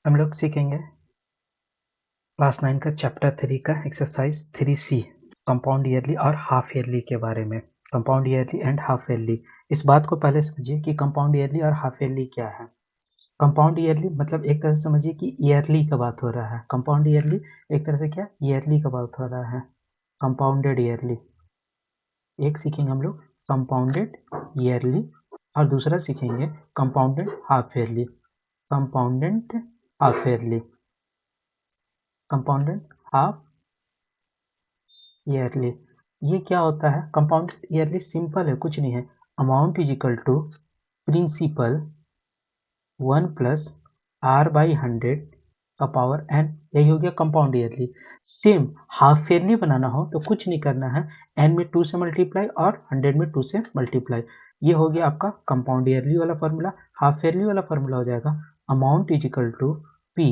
हम लोग सीखेंगे क्लास 9 का चैप्टर 3 का एक्सरसाइज 3C कंपाउंड ईयरली और हाफ ईयरली के बारे में। Compound yearly and half yearly, इस बात को पहले समझिए कि कंपाउंड ईयरली और हाफ ईयरली क्या है। कंपाउंड ईयरली मतलब एक तरह से समझिए कि ईयरली का बात हो रहा है। कंपाउंड ईयरली एक तरह से क्या ईयरली का बात हो रहा है। कंपाउंडेड ईयरली एक सीखेंगे हम लोग, कंपाउंडेड ईयरली, और दूसरा सीखेंगे compounded half yearly. Compounded half yearly, compounded half yearly, ये क्या होता है? कंपाउंड ईयरली सिंपल है, कुछ नहीं है। Amount is equal to principal 1 plus R by 100 का पावर एन, यही हो गया compound yearly. Same half yearly बनाना हो तो कुछ नहीं करना है, एन में 2 से मल्टीप्लाई और 100 में 2 से मल्टीप्लाई। ये हो गया आपका कंपाउंड ईयरली वाला फॉर्मूला। हाफ ईयरली वाला फॉर्मूला हो जाएगा amount is equal to P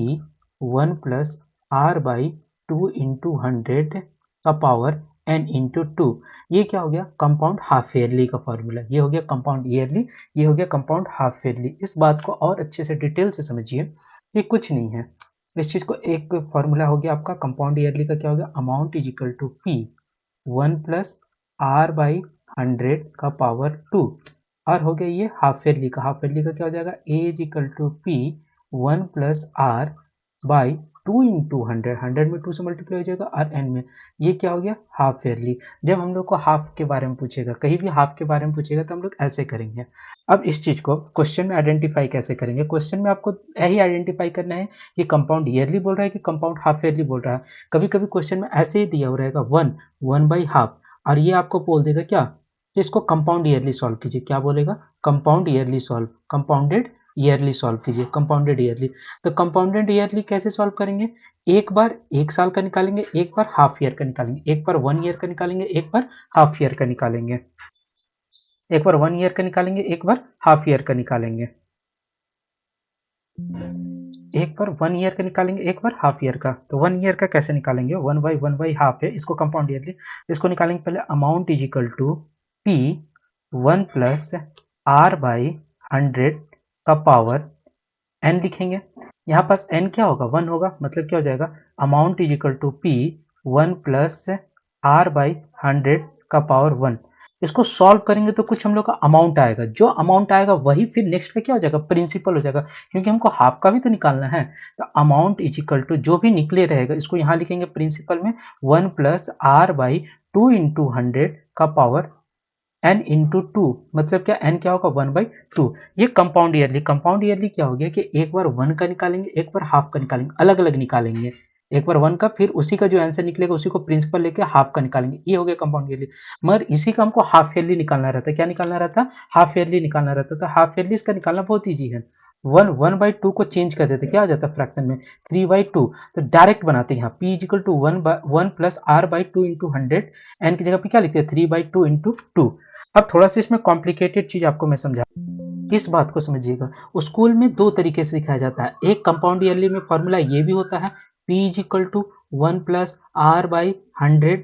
1 plus R by 2 into 100 का पावर एन इंटू 2। ये क्या हो गया? कंपाउंड हाफ ईयरली का फॉर्मूला। ये हो गया कंपाउंड ईयरली, ये हो गया कंपाउंड हाफ ईयरली। इस बात को और अच्छे से डिटेल से समझिए कि कुछ नहीं है इस चीज को। एक फॉर्मूला हो गया आपका कंपाउंड ईयरली का, क्या हो गया? Amount is equal to P 1 plus R by 100 का पावर 2, और हो गया ये हाफ ईयरली का। हाफ ईयरली का क्या हो जाएगा? A is equal to P 1 plus R by 2 into 100 में 2 से मल्टीप्लाई हो जाएगा, और एन में ये क्या हो गया? Half yearly. जब हम लोग को हाफ के बारे में पूछेगा, कहीं भी हाफ के बारे में पूछेगा, तो हम लोग ऐसे करेंगे। अब इस चीज को क्वेश्चन में आइडेंटिफाई कैसे करेंगे? क्वेश्चन में आपको यही आइडेंटिफाई करना है कि कंपाउंड ईयरली बोल रहा है कि कंपाउंड हाफ ईयरली बोल रहा है। कभी कभी क्वेश्चन में ऐसे ही दिया हुआ रहेगा 1 बाई हाफ, और ये आपको बोल देगा क्या कि इसको कंपाउंड ईयरली सॉल्व कीजिए। क्या बोलेगा? Compound yearly solve, compounded yearly solve कीजिए, कंपाउंडेड ईयरली। तो कंपाउंडेड ईयरली कैसे सॉल्व करेंगे? एक बार 1 साल का निकालेंगे, एक बार हाफ ईयर का निकालेंगे, एक बार 1 ईयर का निकालेंगे, एक बार हाफ ईयर का निकालेंगे, एक बार 1 ईयर का निकालेंगे, एक बार हाफ ईयर का निकालेंगे, एक बार 1 ईयर का निकालेंगे, एक बार हाफ ईयर का। तो 1 ईयर का कैसे निकालेंगे? 1 बाई हाफ है, इसको कंपाउंड ईयरली, इसको निकालेंगे पहले। Amount is equal to P 1 plus R by 100 का पावर एन लिखेंगे। यहाँ पास एन क्या होगा? 1 होगा, मतलब क्या हो जाएगा? Amount is equal to P 1 plus R by 100 का पावर 1। इसको सॉल्व करेंगे तो कुछ हम लोग का अमाउंट आएगा, जो अमाउंट आएगा वही फिर नेक्स्ट का क्या हो जाएगा? प्रिंसिपल हो जाएगा, क्योंकि हमको हाफ का भी तो निकालना है। तो अमाउंट इज इक्वल टू जो भी निकले रहेगा, इसको यहाँ लिखेंगे प्रिंसिपल में 1 प्लस आर बाई 2 इंटू 100 का पावर एन इंटू 2, मतलब क्या? एन क्या होगा? 1/2। ये कंपाउंड ईयरली। कंपाउंड ईयरली क्या हो गया कि एक बार 1 का निकालेंगे, एक बार हाफ का निकालेंगे, अलग अलग निकालेंगे। एक बार 1 का, फिर उसी का जो आंसर निकलेगा उसी को प्रिंसिपल लेके हाफ का निकालेंगे। ये हो गया कंपाउंड ईयरली। मगर इसी का हमको हाफ ईयरली निकालना रहता है। क्या निकालना रहता? हाफ ईयरली निकालना रहता। तो हाफ ईयरली इसका निकालना बहुत ईजी है। 1/2 को चेंज कर देते, क्या हो जाता है फ्रैक्शन में? 3/2। तो डायरेक्ट बनाते हैं यहाँ P is equal to 1 plus R by 2 into 100, N की जगह पे क्या लिखते हैं? 3/2 इंटू 2। अब थोड़ा सा इसमें कॉम्प्लिकेटेड चीज आपको मैं समझा, इस बात को समझिएगा। स्कूल में दो तरीके से सिखाया जाता है। एक कंपाउंड ईयरली में फॉर्मूला ये भी होता है, P is equal to 1 plus R by 100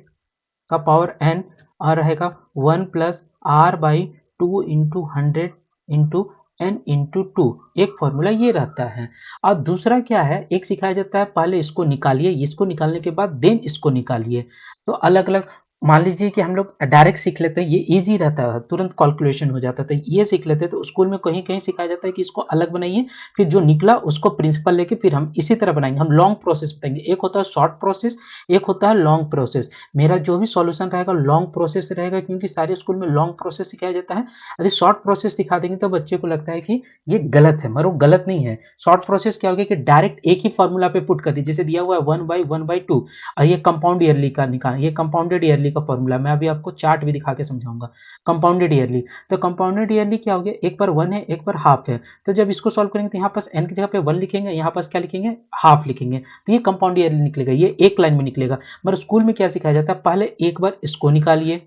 का पावर एन, और रहेगा 1 plus R by 2 into 100 into N into 2। एक फॉर्मूला ये रहता है। और दूसरा क्या है, एक सिखाया जाता है पहले इसको निकालिए, इसको निकालने के बाद देन इसको निकालिए। तो अलग अलग, मान लीजिए कि हम लोग डायरेक्ट सीख लेते हैं, ये इजी रहता है, तुरंत कैलकुलेशन हो जाता है, तो ये सीख लेते हैं। तो स्कूल में कहीं कहीं सिखाया जाता है कि इसको अलग बनाइए, फिर जो निकला उसको प्रिंसिपल लेके फिर हम इसी तरह बनाएंगे। हम लॉन्ग प्रोसेस बताएंगे, एक होता है शॉर्ट प्रोसेस, एक होता है लॉन्ग प्रोसेस। मेरा जो भी सॉल्यूशन रहेगा लॉन्ग प्रोसेस रहेगा, क्योंकि सारे स्कूल में लॉन्ग प्रोसेस सिखाया जाता है। यदि शॉर्ट प्रोसेस सिखा देंगे तो बच्चे को लगता है कि ये गलत है, मगर वो गलत नहीं है। शॉर्ट प्रोसेस क्या हो गया कि डायरेक्ट एक ही फॉर्मूला पे पुट कर दी, जैसे दिया हुआ है 1/1/2, और ये कंपाउंड ईयरली का निकाल, ये कंपाउंडेड ईयरली का फॉर्मूला। मैं अभी आपको चार्ट भी दिखा के समझाऊंगा। कंपाउंडेड ईयरली, तो कंपाउंडेड ईयरली क्या हो गया? एक बार 1 है, एक बार हाफ है। तो जब इसको सॉल्व करेंगे तो यहाँ पास एन की जगह पे 1 लिखेंगे, यहाँ पास क्या लिखेंगे? हाफ लिखेंगे। तो ये कंपाउंड ईयरली निकलेगा, ये एक लाइन में निकलेगा। मगर स्कूल में क्या सिखाया जाता है, पहले एक बार इसको निकालिए,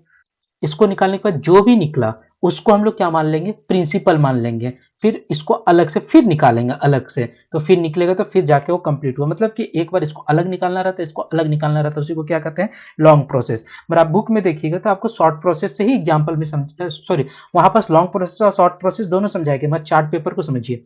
इसको निकालने के बाद जो भी निकला उसको हम लोग क्या मान लेंगे? प्रिंसिपल मान लेंगे। फिर इसको अलग से फिर निकालेंगे, अलग से, तो फिर निकलेगा, तो फिर जाके वो कंप्लीट हुआ। मतलब कि एक बार इसको अलग निकालना रहता है, इसको अलग निकालना रहता है, उसी को क्या कहते हैं? Long process. मगर आप बुक में देखिएगा तो आपको शॉर्ट प्रोसेस से ही एग्जाम्पल में समझ, सॉरी, वहां पास लॉन्ग प्रोसेस और शॉर्ट प्रोसेस दोनों समझाएंगे। मगर चार्ट पेपर को समझिए,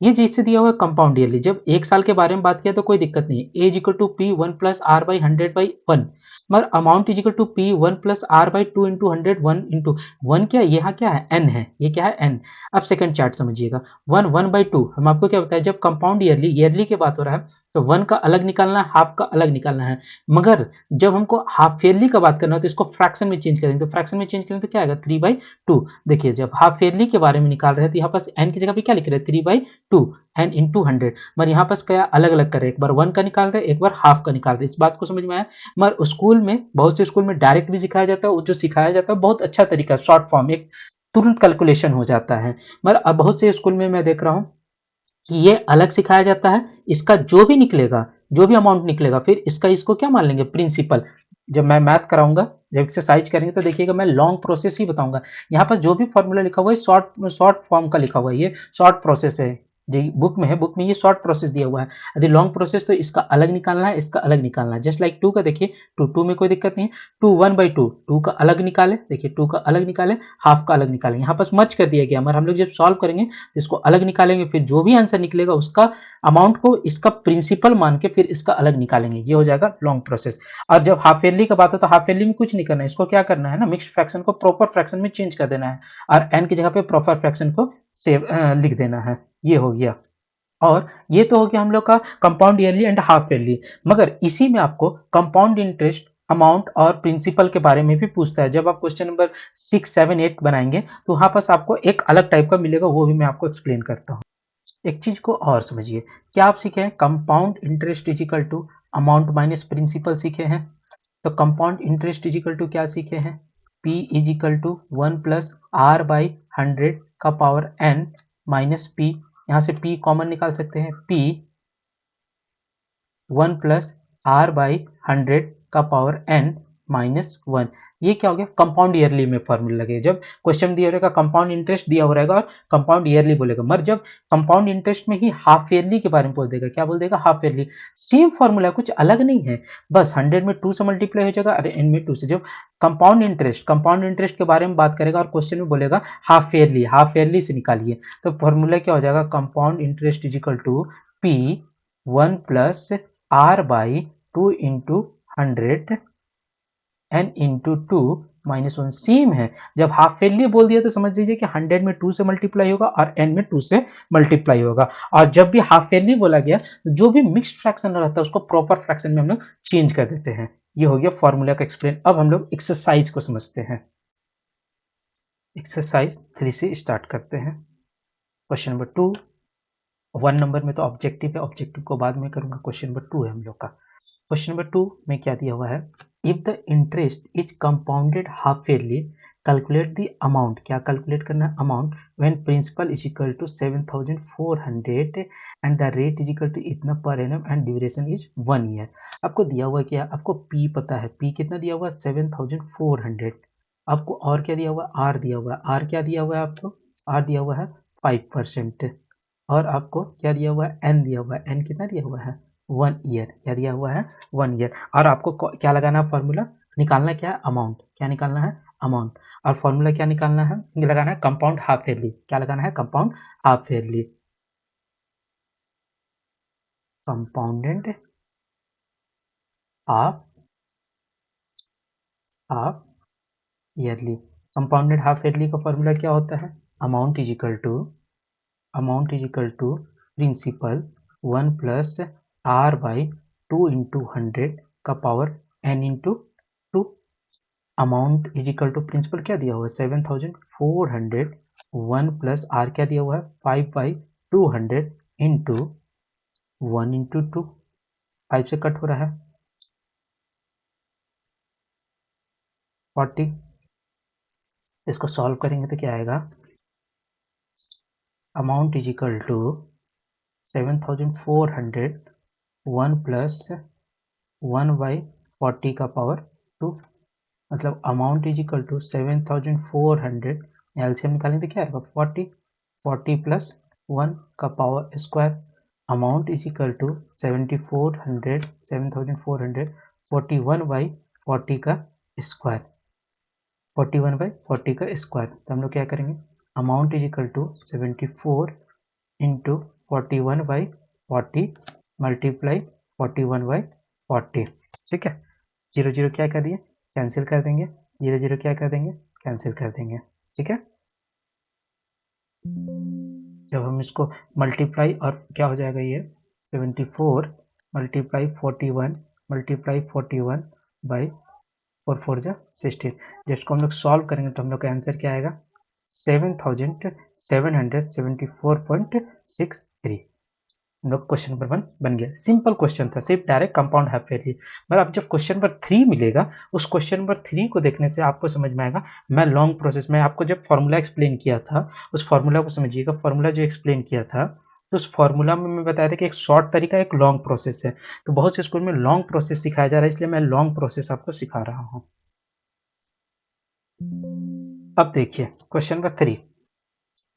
ये जिससे दिया हुआ है कंपाउंड ईयरली। जब 1 साल के बारे में बात किया तो कोई दिक्कत नहीं है। A is equal to P 1 plus R by 100/1, मगर amount is equal to P 1 plus R by 2 into 100 1 into 1 क्या है, यहाँ क्या है, एन है, ये क्या है, एन। अब सेकंड चार्ट समझिएगा, 1/2 हम आपको क्या बताया, जब कंपाउंड ईयरली ईयरली की बात हो रहा है तो 1 का अलग निकालना है, हाफ का अलग निकालना है। मगर जब हमको हाफ ईयरली का बात करना है तो इसको फ्रैक्शन में चेंज करेंगे, तो फ्रैक्शन में चेंज करेंगे तो क्या आएगा, 3/2। देखिए जब हाफ ईयरली के बारे में निकाल रहे हैं तो यहाँ पास एन की जगह पे क्या लिख रहे हैं, 3/2 एन इंटू 100। मगर यहाँ पास क्या अलग अलग कर रहे हैं, एक बार 1 का निकाल रहे हैं, एक बार हाफ का निकाल रहे हैं। इस बात को समझ में आया। मगर स्कूल में, बहुत से स्कूल में डायरेक्ट भी सिखाया जाता है, और जो सिखाया जाता है बहुत अच्छा तरीका, शॉर्ट फॉर्म, एक तुरंत कैलकुलेशन हो जाता है। मगर अब बहुत से स्कूल में मैं देख रहा हूँ कि ये अलग सिखाया जाता है। इसका जो भी निकलेगा, जो भी अमाउंट निकलेगा, फिर इसका इसको क्या मान लेंगे, प्रिंसिपल। जब मैं मैथ कराऊंगा, जब एक्सरसाइज करेंगे तो देखिएगा मैं लॉन्ग प्रोसेस ही बताऊंगा। यहाँ पर जो भी फॉर्मूला लिखा हुआ है शॉर्ट शॉर्ट फॉर्म का लिखा हुआ है, ये शॉर्ट प्रोसेस है। जी बुक में है, बुक में ये शॉर्ट प्रोसेस दिया हुआ है। यदि लॉन्ग प्रोसेस तो इसका अलग निकालना है, इसका अलग निकालना है। जस्ट लाइक 2 का देखिए, टू में कोई दिक्कत नहीं है। 2 1/2, 2 का अलग निकाले, देखिए 2 का अलग निकाले, हाफ का अलग निकाले। यहाँ पास मर्ज कर दिया गया, मगर हम लोग जब सॉल्व करेंगे तो इसको अलग निकालेंगे, फिर जो भी आंसर निकलेगा उसका अमाउंट को इसका प्रिंसिपल मान के फिर इसका अलग निकालेंगे। ये हो जाएगा लॉन्ग प्रोसेस। और जब हाफ ईयरली का बात हो तो हाफ ईयरली में कुछ नहीं करना है, इसको क्या करना है ना, मिक्स्ड फ्रैक्शन को प्रॉपर फ्रैक्शन में चेंज कर देना है, और एन की जगह पे प्रॉपर फ्रैक्शन को सेव लिख देना है। ये हो गया। और ये तो हो गया हम लोग का compound yearly and half yearly. मगर इसी में आपको कंपाउंड इंटरेस्ट अमाउंट और प्रिंसिपल के बारे में भी पूछता है। जब आप क्वेश्चन नंबर 6 7 8 बनाएंगे तो वहां पास आपको एक अलग टाइप का मिलेगा, वो भी मैं आपको एक्सप्लेन करता हूँ। एक चीज को और समझिए, क्या आप सीखे हैं compound interest is equal to amount minus principal सीखे हैं। तो compound interest is equal to क्या सीखे हैं, P is equal to 1 plus R by 100 का पावर एन माइनस पी। यहाँ से पी कॉमन निकाल सकते हैं, पी 1 प्लस आर बाई 100 का पावर एन माइनस 1। ये क्या हो गया, कंपाउंड ईयरली में फॉर्मूला लगे। जब क्वेश्चन दिया रहेगा कंपाउंड इंटरेस्ट दिया हो रहेगा और कंपाउंड ईयरली बोलेगा, मगर जब कंपाउंड इंटरेस्ट में ही हाफ ईयरली के बारे में बोल देगा, क्या बोल देगा, हाफ ईयरली। सेम फॉर्मूला, कुछ अलग नहीं है, बस 100 में 2 से मल्टीप्लाई हो जाएगा और एन में 2 से। जब कंपाउंड इंटरेस्ट के बारे में बात करेगा और क्वेश्चन में बोलेगा हाफ ईयरली से निकालिए, तो फॉर्मूला क्या हो जाएगा, compound interest is equal to P 1 plus R by 2 into 100 N into 2 minus 1। Same है। जब हाफ ईयरली बोल दिया तो समझ लीजिए कि 100 में 2 से मल्टीप्लाई होगा और एन में 2 से मल्टीप्लाई होगा। और जब भी हाफ ईयरली बोला गया तो जो भी मिक्स्ड फ्रैक्शन रहता है उसको प्रॉपर फ्रैक्शन में हम लोग चेंज कर देते हैं। ये हो गया फॉर्मूला का एक्सप्लेन। अब हम लोग एक्सरसाइज को समझते हैं। एक्सरसाइज 3 से स्टार्ट करते हैं। क्वेश्चन नंबर 2, 1 नंबर में तो ऑब्जेक्टिव है, ऑब्जेक्टिव को बाद में करूंगा। क्वेश्चन नंबर 2 है हम लोग का। क्वेश्चन नंबर 2 में क्या दिया हुआ है, if the interest is compounded half yearly calculate the amount. क्या कैलकुलेट करना है, amount when principal is equal to 7400 and the rate is equal to इतना per annum and duration is 1 year. आपको दिया हुआ क्या, आपको पी पता है, पी कितना दिया हुआ है, 7400। आपको और क्या दिया हुआ है, आर दिया हुआ है, आर क्या दिया हुआ है आपको, आर दिया हुआ है 5%। और आपको क्या दिया हुआ है, एन दिया हुआ है, एन कितना दिया हुआ है, 1 ईयर। क्या दिया हुआ है, 1 ईयर। और आपको क्या लगाना है, फॉर्मूला निकालना क्या है, अमाउंट। क्या निकालना है, अमाउंट। और फॉर्मूला क्या निकालना है, लगाना है कंपाउंड हाफ ईयरली। क्या लगाना है, compound half yearly, compounded half half yearly. Compounded half yearly का फॉर्मूला क्या होता है, amount is equal to principal 1 plus R by 2 into 100 का power N into 2। Amount is equal to principal क्या दिया हुआ है, 7400, 1 प्लस आर क्या दिया हुआ है, 5/200 इंटू 1 इंटू 2। 5 से कट हो रहा है 40। इसको सॉल्व करेंगे तो क्या आएगा, amount is equal to 7400, 1 plus 1/40 का पावर 2। मतलब amount is equal to 7400, LCM निकालेंगे तो क्या आएगा, 40, 40 प्लस 1 का power square. Amount is equal to 7400 41/40 का स्क्वायर, 41/40 का स्क्वायर। तो हम लोग क्या करेंगे, amount is equal to 74 into 41/40 multiply 41/40, ठीक है। 0 0 क्या कर दिए, कैंसिल कर देंगे, 0 0 क्या कर देंगे, कैंसिल कर देंगे, ठीक है। जब हम इसको मल्टीप्लाई, और क्या हो जाएगा ये 74 मल्टीप्लाई 41 मल्टीप्लाई 41 बाई 4 4 जा 16, जिसको हम लोग सॉल्व करेंगे तो हम लोग का आंसर क्या आएगा 7774.63। हम लोग क्वेश्चन नंबर 1 बन गया। सिंपल क्वेश्चन था, सिर्फ डायरेक्ट कंपाउंड हाफ ईयरली। पर अब जब क्वेश्चन नंबर 3 मिलेगा, उस क्वेश्चन नंबर 3 को देखने से आपको समझ में आएगा। मैं लॉन्ग प्रोसेस में आपको जब फॉर्मूला एक्सप्लेन किया था, उस फॉर्मूला को समझिएगा। फॉर्मूला जो एक्सप्लेन किया था, तो उस फॉर्मूला में मैं बताया था कि एक शॉर्ट तरीका, एक लॉन्ग प्रोसेस है। तो बहुत से स्कूल में लॉन्ग प्रोसेस सिखाया जा रहा है, इसलिए मैं लॉन्ग प्रोसेस आपको सिखा रहा हूँ। अब देखिए question number 3,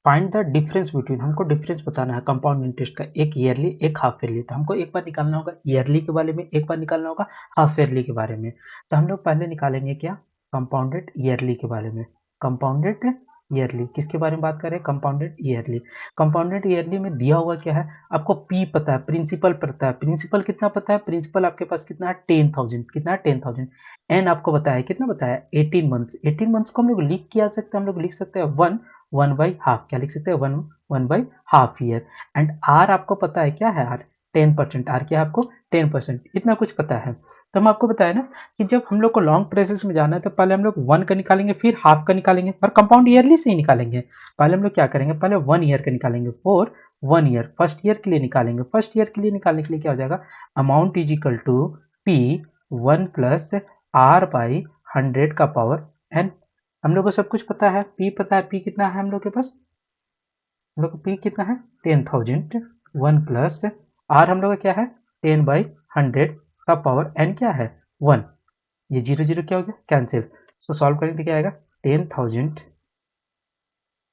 find the difference between, हमको डिफरेंस बताना है कंपाउंड इंटरेस्ट का, एक ईयरली एक हाफ ईयरली। तो हमको एक बार निकालना होगा ईयरली के बारे में, एक बार निकालना होगा हाफ ईयरली के बारे में। तो हम लोग पहले निकालेंगे क्या, कंपाउंडेड ईयरली के बारे में। कंपाउंडेड ईयरली किसके बारे में बात कर रहे हैं, कंपाउंडेड ईयरली। कंपाउंडेड ईयरली में दिया हुआ क्या है आपको, पी पता है, प्रिंसिपल पता है। प्रिंसिपल कितना पता है, प्रिंसिपल आपके पास कितना है 10,000, कितना है 10,000। एन आपको बताया, कितना बताया 18 मंथ्स। 18 मंथ्स को हम लोग लिख के आ सकते हैं, हम लोग लिख सकते हैं 1/2, क्या लिख सकते हैं 1/2 ईयर। एंड आर आपको पता है क्या है, आर 10%, आर क्या है आपको 10%, इतना कुछ पता है। तो हम आपको बताया ना कि जब हम लोग को लॉन्ग प्रोसेस में जाना है तो पहले हम लोग 1 का निकालेंगे, फिर हाफ का निकालेंगे, और कंपाउंड ईयरली से ही निकालेंगे। पहले हम लोग क्या करेंगे, पहले 1 ईयर का निकालेंगे, फॉर 1 ईयर, फर्स्ट ईयर के लिए निकालेंगे। फर्स्ट ईयर के लिए निकालने के लिए क्या हो जाएगा, amount is equal to P 1 plus R by 100 का पावर एन। हम लोग को सब कुछ पता है, पी पता है, पी कितना है हम लोग के पास, हम लोग को पी कितना है 10,000, 1 प्लस आर हम लोग का क्या है 10/100 का पावर एन क्या है 1। ये 0 0 क्या हो गया, कैंसिल। सो सॉल्व करेंगे तो क्या आएगा 10,000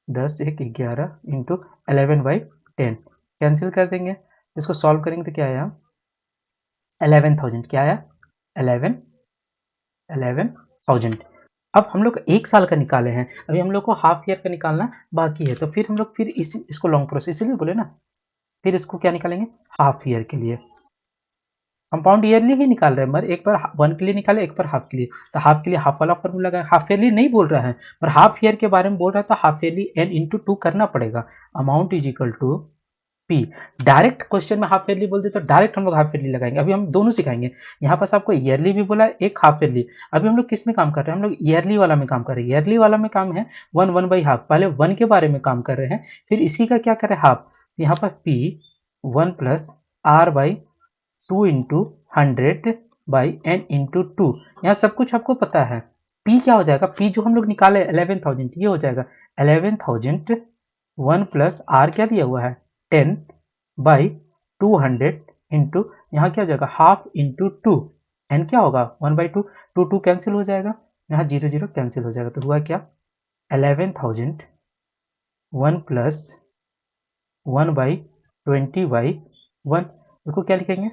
10 1 11 इंटू 11/10, कैंसिल कर देंगे। इसको सॉल्व करेंगे तो क्या आया 11,000, क्या आया 11,000। अब हम लोग 1 साल का निकाले हैं, अभी हम लोग को हाफ ईयर का निकालना बाकी है। तो फिर हम लोग फिर इसको लॉन्ग प्रोसेस इसलिए बोले ना, फिर इसको क्या निकालेंगे हाफ ईयर के लिए। कंपाउंड ईयरली ही निकाल रहे हैं, मगर एक बार 1 के लिए निकाले, एक बार हाफ के लिए। तो हाफ के लिए हाफ वाला फॉर्मूला लगाए, हाफ ईयरली नहीं बोल रहा है पर हाफ ईयर के बारे में बोल रहा है, तो हाफ ईयरली n इंटू 2 करना पड़ेगा। Amount is equal to P. Direct question में हाफ ईयरली बोलते तो डायरेक्ट हम लोग हाफ ईयरली लगाएंगे। अभी हम दोनों सिखाएंगे, यहाँ पास आपको ईयरली भी बोला है, एक हाफ ईयरली। अभी हम लोग किस में काम कर रहे हैं, हम लोग ईयरली वाला में काम कर रहे हैं। ईयरली वाला में काम है 1/1/2, पहले 1 के बारे में काम कर रहे हैं, फिर इसी का क्या करें हाफ। यहाँ पर P 1 plus R by 2 into 100 by N into 2। यहाँ सब कुछ आपको पता है। पी क्या हो जाएगा, पी जो हम लोग निकाले 11,000, ये हो जाएगा 11,000 1 प्लस आर क्या दिया हुआ है 10 बाई 200 इंटू, यहाँ क्या हो जाएगा हाफ इंटू 2, एन क्या होगा 1/2, 2 2 कैंसिल हो जाएगा, यहाँ 0 0 कैंसिल हो जाएगा। तो हुआ क्या 11,000 1 प्लस 1/20/1, इसको क्या लिखेंगे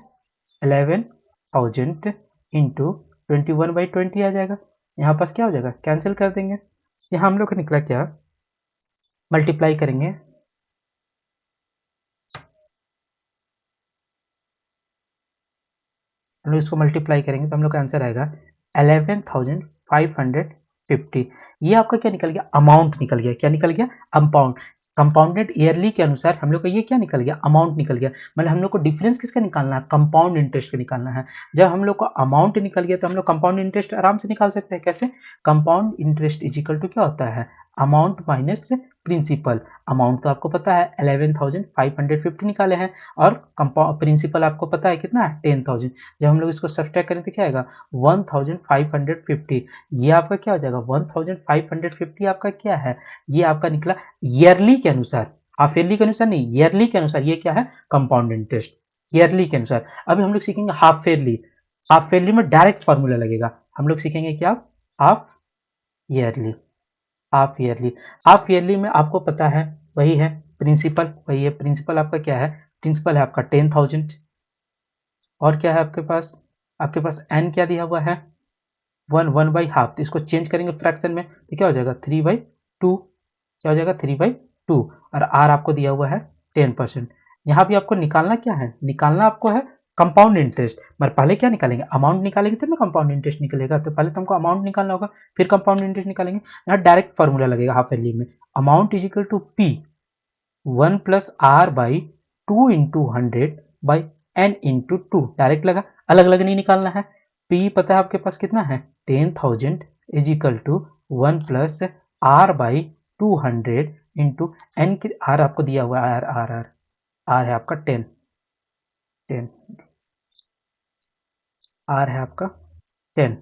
11,000 इंटू 21/20 आ जाएगा। यहाँ पास क्या हो जाएगा कैंसिल कर देंगे। यहाँ हम लोग का निकला क्या, मल्टीप्लाई करेंगे, हम लोग इसको मल्टीप्लाई करेंगे तो हम लोग का आंसर आएगा 11,550। ये आपका क्या निकल गया, अमाउंट निकल गया। क्या निकल गया, अमाउंट। कंपाउंडेड ईयरली के अनुसार हम लोग का ये क्या निकल गया, अमाउंट निकल गया। मतलब हम लोग को डिफरेंस किसका निकालना है, कंपाउंड इंटरेस्ट का निकालना है। जब हम लोग को अमाउंट निकल गया तो हम लोग कंपाउंड इंटरेस्ट आराम से निकाल सकते हैं। कैसे, compound interest is equal to क्या होता है, अमाउंट माइनस प्रिंसिपल। अमाउंट तो आपको पता है 11,550 निकाले हैं, और प्रिंसिपल आपको पता है कितना है 10,000। जब हम लोग इसको सब्सट्रैक्ट करें तो क्या आएगा 1,550। ये आपका क्या हो जाएगा 1,550 आपका क्या है, ये आपका निकला ईयरली के अनुसार, हाफ ईयरली के अनुसार नहीं, ईयरली के अनुसार। ये क्या है कंपाउंड इंटरेस्ट ईयरली के अनुसार। अभी हम लोग सीखेंगे हाफ ईयरली। हाफ ईयरली में डायरेक्ट फॉर्मूला लगेगा। हम लोग सीखेंगे क्या, half yearly. Half yearly, half yearly में आपको पता है वही है प्रिंसिपल, वही है प्रिंसिपल आपका क्या है, प्रिंसिपल है आपका 10,000, और क्या है आपके पास एन क्या दिया हुआ है 1/2। तो इसको चेंज करेंगे फ्रैक्शन में तो क्या हो जाएगा 3/2, क्या हो जाएगा 3/2। और आर आपको दिया हुआ है 10%। यहाँ भी आपको निकालना क्या है, निकालना आपको है कंपाउंड इंटरेस्ट। मगर पहले क्या निकालेंगे, अमाउंट निकालेंगे तब ना कंपाउंड इंटरेस्ट निकलेगा। तो पहले तो हमको अमाउंट निकालना होगा, फिर कंपाउंड इंटरेस्ट निकालेंगे। यहाँ डायरेक्ट फॉर्मूला लगेगा हाफ ईयरली में, amount is equal to P 1 plus R by 2 into 100 by N into 2। Direct लगा, अलग अलग नहीं निकालना है। पी पता है आपके पास कितना है 10,000 is equal to 1 plus R by 200 into N की आर आपको दिया हुआ है, आर है आपका 10 आर है आपका 10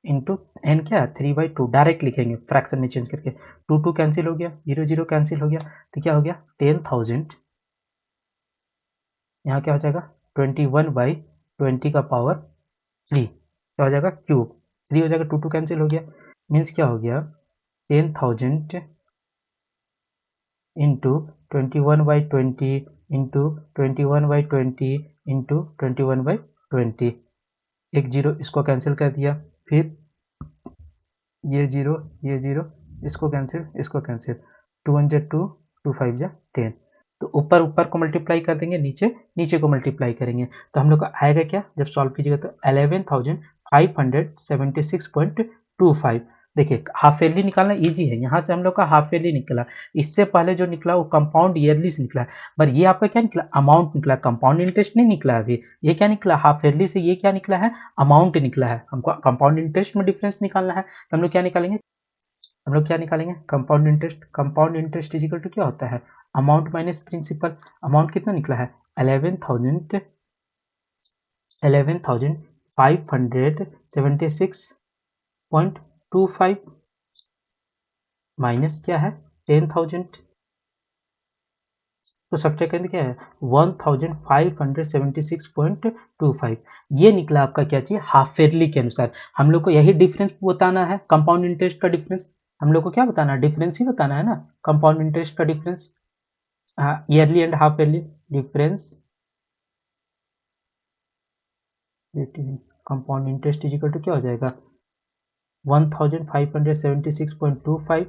इंटू एन क्या है 3/2। डायरेक्ट लिखेंगे फ्रैक्शन में चेंज करके, 2 कैंसिल हो गया, 0 कैंसिल हो गया, तो क्या हो गया 10,000, यहाँ क्या हो जाएगा 21/20 का पावर 3, क्या हो जाएगा क्यूब, 3 हो जाएगा, 2 कैंसिल हो गया, मीन्स क्या हो गया 10,000 इंटू 21/20 इंटू 21/20 इंटू 21/20, एक जीरो इसको कैंसिल कर दिया, फिर ये जीरो इसको कैंसिल 2 1 जा 2 2 5 जा 10। तो ऊपर ऊपर को मल्टीप्लाई कर देंगे, नीचे नीचे को मल्टीप्लाई करेंगे, तो हम लोग का आएगा क्या जब सॉल्व कीजिएगा तो 11,576.25। देखिए हाफ ईयरली निकालना इजी है, यहाँ से हम लोग का हाफ ईयरली निकला, इससे पहले जो निकला वो कंपाउंड ईयरली से निकला, पर ये आपका क्या निकला अमाउंट निकला, कंपाउंड इंटरेस्ट नहीं निकला अभी। ये क्या निकला हाफ ईयरली से, ये क्या निकला है अमाउंट निकला है। हमको कंपाउंड इंटरेस्ट में डिफरेंस निकालना है, तो हम लोग क्या निकालेंगे compound interest is equal to क्या होता है अमाउंट माइनस प्रिंसिपल। अमाउंट कितना निकला है 11,576.25 माइनस क्या है 10,000, तो सब्ट्रैक्ट क्या है 1576.25। ये निकला आपका क्या चाहिए हाफ ईयरली के अनुसार। हम लोग को यही डिफरेंस बताना है, कंपाउंड इंटरेस्ट का डिफरेंस हम लोग को क्या बताना है, डिफरेंस ही बताना है ना, कंपाउंड इंटरेस्ट का difference yearly and half yearly difference. Compound interest is equal to क्या हो जाएगा 1576.25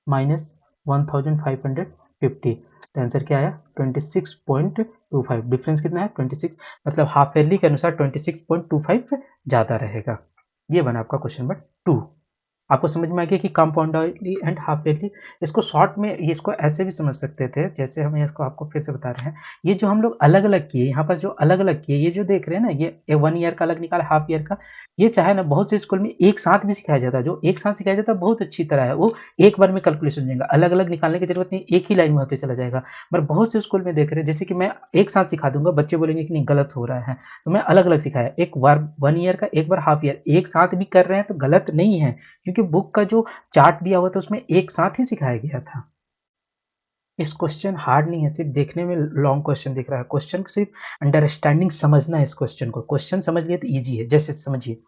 माइनस 1550, तो आंसर क्या आया 26.25। डिफरेंस कितना है 26, मतलब हाफ ईयरली के अनुसार 26.25 ज़्यादा रहेगा। ये बना आपका क्वेश्चन नंबर 2। आपको समझ में आ गया कि compound yearly and half yearly. इसको शॉर्ट में इसको ऐसे भी समझ सकते थे, जैसे हम इसको आपको फिर से बता रहे हैं, ये जो हम लोग अलग अलग किए यहाँ पर जो अलग अलग किए, ये जो देख रहे हैं ना, ये 1 ईयर का अलग निकाला, हाफ ईयर का, ये चाहे ना बहुत से स्कूल में एक साथ भी सिखाया जाता है, जो एक साथ सिखाया जाता है बहुत अच्छी तरह है, वो एक बार में कैलकुलेशन हो जाएगा, अलग अलग निकालने की जरूरत नहीं, एक ही लाइन में होते चला जाएगा। पर बहुत से स्कूल में देख रहे हैं जैसे कि मैं एक साथ सिखा दूंगा, बच्चे बोलेंगे कि नहीं गलत हो रहा है, तो मैं अलग अलग सिखाया, एक बार 1 ईयर का, एक बार हाफ ईयर, एक साथ भी कर रहे हैं तो गलत नहीं है, क्योंकि बुक का जो चार्ट दिया हुआ था उसमें एक साथ ही सिखाया गया था। इस क्वेश्चन हार्ड नहीं है, सिर्फ देखने में लॉन्ग क्वेश्चन दिख रहा है, क्वेश्चन सिर्फ अंडरस्टैंडिंग समझना है। इस क्वेश्चन को क्वेश्चन समझ लिए तो इजी है। जैसे समझिए,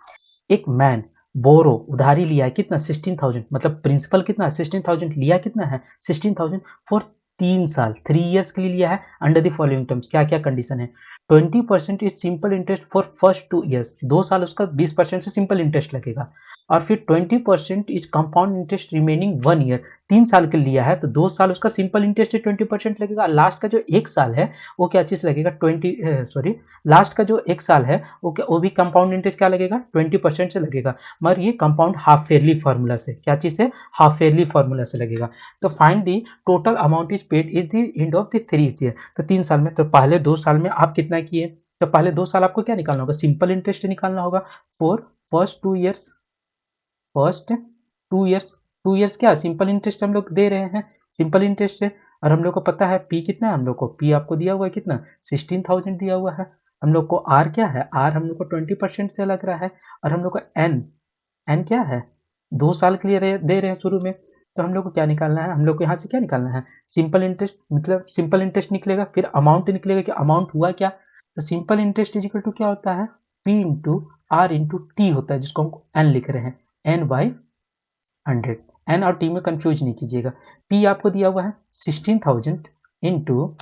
एक मैन बोरो उधारी लिया है कितना 16,000, मतलब प्रिंसिपल कितना 16,000, लिया कितना है 16,000 फॉर 3 साल, 3 ईयर्स के लिए लिया है। अंडर द फॉलोइंग टर्म्स क्या क्या कंडीशन है, 20% is simple interest for first 2 years, 2 साल उसका 20% से सिंपल इंटरेस्ट लगेगा, और फिर 20% is compound interest remaining 1 year, 3 साल के लिया है तो 2 साल उसका सिंपल इंटरेस्ट 20% लगेगा, लास्ट का जो 1 साल है वो क्या चीज लगेगा लास्ट का जो 1 साल है वो भी कंपाउंड इंटरेस्ट क्या लगेगा 20% से लगेगा, मगर ये कंपाउंड हाफ ईयरली फॉर्मूला से, क्या चीज से हाफ ईयरली फॉर्मूला से लगेगा। तो find the total amount is paid is the end of the 3 year, तो 3 साल में, तो पहले 2 साल में आप कितना किए, तो पहले 2 साल आपको क्या निकालना होगा सिंपल इंटरेस्ट निकालना होगा फॉर फर्स्ट 2 ईयर्स क्या सिंपल इंटरेस्ट हम लोग दे रहे हैं, सिंपल इंटरेस्ट है, और हम लोग को पता है पी कितना है, हम लोग को पी आपको दिया हुआ है कितना 16,000 दिया हुआ है, हम लोग को आर क्या है, आर हम लोग को 20% से लग रहा है, और हम लोग को एन एन क्या है 2 साल के लिए दे रहे हैं शुरू में, तो हम लोग को क्या निकालना है, हम लोग को यहाँ से क्या निकालना है सिंपल इंटरेस्ट, मतलब सिंपल इंटरेस्ट निकलेगा, फिर अमाउंट निकलेगा कि अमाउंट हुआ क्या, तो simple interest is equal to क्या होता है P into R into T होता है, जिसको हम एन लिख रहे हैं n/100, एन और टी में कंफ्यूज नहीं कीजिएगा। पी आपको दिया हुआ है 16,000 इंटू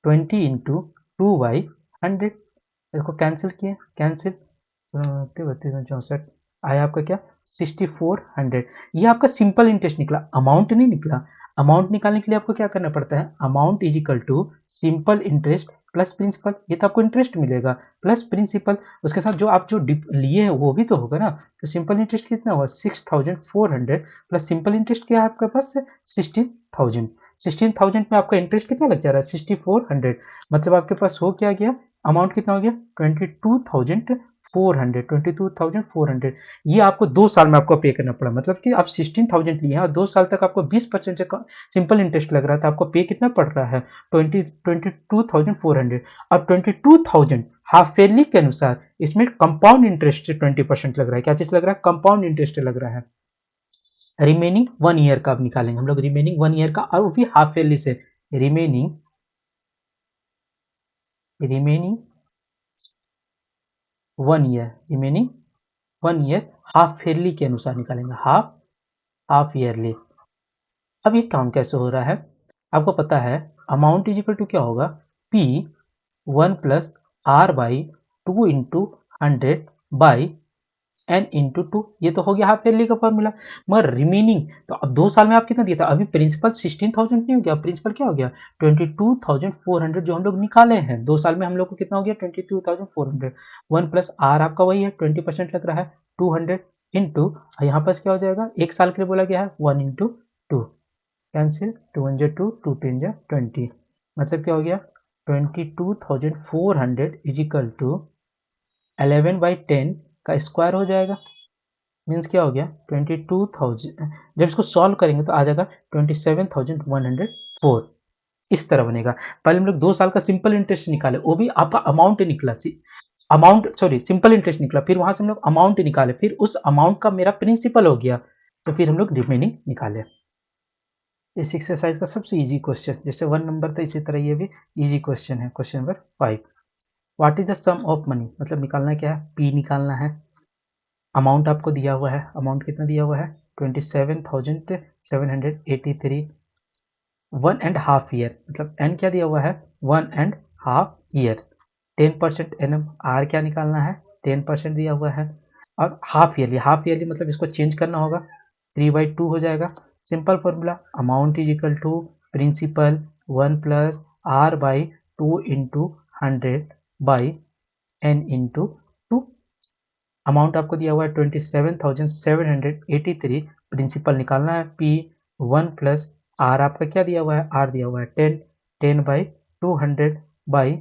20 इंटू 2/100, इसको कैंसिल किए, कैंसिल 32 आया आपका क्या 6400, ये आपका सिंपल इंटरेस्ट निकला, अमाउंट नहीं निकला। अमाउंट निकालने के लिए आपको क्या करना पड़ता है, amount is equal to simple interest plus principal, ये तो आपको इंटरेस्ट मिलेगा प्लस प्रिंसिपल, उसके साथ जो आप जो लिए हैं वो भी तो होगा ना। तो सिंपल इंटरेस्ट कितना होगा 6400 प्लस सिंपल इंटरेस्ट क्या है आपके पास 16000। 16000 में आपका इंटरेस्ट कितना लग जा रहा है 6400, मतलब आपके पास हो क्या गया, अमाउंट कितना हो गया 22,400। ये आपको 2 साल में आपको पे करना पड़ा, मतलब कि आप 16,000 लिए हैं और 2 साल तक आपको 20% से सिंपल इंटरेस्ट लग रहा था, आपको पे कितना पड़ रहा है 22,400। अब 22,000 हाफ ईयरली के अनुसार इसमें कंपाउंड इंटरेस्ट से 20% लग रहा है, क्या चीज लग रहा है, कंपाउंड इंटरेस्ट लग रहा है। रिमेनिंग 1 ईयर का अब निकालेंगे हम लोग, रिमेनिंग 1 ईयर का, और वो भी हाफ ईयरली से। Remaining 1 year, remaining 1 year half yearly के अनुसार निकालेंगे, हाफ ईयरली। अब ये काम कैसे हो रहा है, आपको पता है अमाउंट इज इक्वल टू क्या होगा, P 1 plus R by 2 into 100 by N into 2, ये तो हो गया हाफ ईयरली का फॉर्मूला। मगर रिमेनिंग तो अब 2 साल में आप कितना दिया था, अभी प्रिंसिपल 16,000 नहीं हो गया, प्रिंसिपल क्या हो गया 22,400 जो हम लोग निकाले हैं 2 साल में, हम लोग को कितना हो गया 22,400। 1 प्लस आर आपका वही है 20% लग रहा है 200 इंटू, यहाँ पास क्या हो जाएगा, 1 साल के लिए बोला गया है 1 इंटू 2, कैंसिल 2 1 2 2 10 20, मतलब क्या हो गया 22,400 इज इक्वल टू 11/10 का स्क्वायर हो जाएगा, मीन्स क्या हो गया 22,000, जब इसको सॉल्व करेंगे तो आ जाएगा 27,104, इस तरह बनेगा। पहले हम लोग 2 साल का सिंपल इंटरेस्ट निकाले, वो भी आपका अमाउंट निकला, अमाउंट सॉरी सिंपल इंटरेस्ट निकला, फिर वहां से हम लोग अमाउंट निकाले, फिर उस अमाउंट का मेरा प्रिंसिपल हो गया, तो फिर हम लोग रिमेनिंग निकाले। इस एक्सरसाइज का सबसे इजी क्वेश्चन, जैसे 1 नंबर था इसी तरह ये भी इजी क्वेश्चन है। Question number 5, what is the sum of money, मतलब निकालना क्या है, पी निकालना है। अमाउंट आपको दिया हुआ है, अमाउंट कितना दिया हुआ है 27,783, 1.5 ईयर, मतलब एन क्या दिया हुआ है 1.5 ईयर, 10% एन एम, आर क्या निकालना है 10% दिया हुआ है, और हाफ ईयरली, हाफ ईयरली मतलब इसको चेंज करना होगा 3/2 हो जाएगा। Simple formula, amount is equal to principal 1 plus R by 2 into 100 by N into 2। Amount आपको दिया हुआ है 27,783, प्रिंसिपल निकालना है P 1 प्लस आर आपका क्या दिया हुआ है, आर दिया हुआ है 10/200 बाई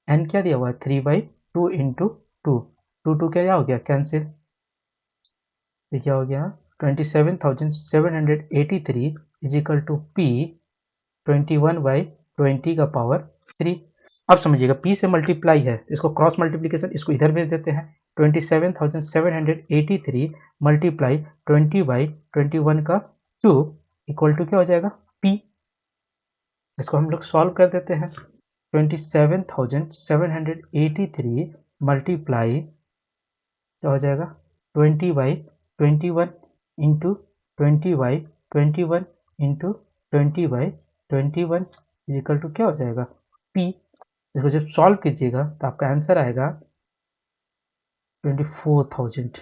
एन क्या दिया हुआ है 3/2 इंटू 2, 2 क्या हो गया कैंसिल, ये क्या हो गया 27,783 इज इक्वल टू P 21/20 का पावर 3। अब समझिएगा P से मल्टीप्लाई है तो इसको क्रॉस मल्टीप्लीकेशन, इसको इधर भेज देते हैं, 27,783 मल्टीप्लाई 20/21 का क्यूब इक्वल टू क्या हो जाएगा P, इसको हम लोग सॉल्व कर देते हैं। 27,783 मल्टीप्लाई क्या हो जाएगा 20/21 इंटू 20/21 इंटू 20/21 इक्वल टू क्या हो जाएगा P। इसको जब सॉल्व कीजिएगा तो आपका आंसर आएगा 24,000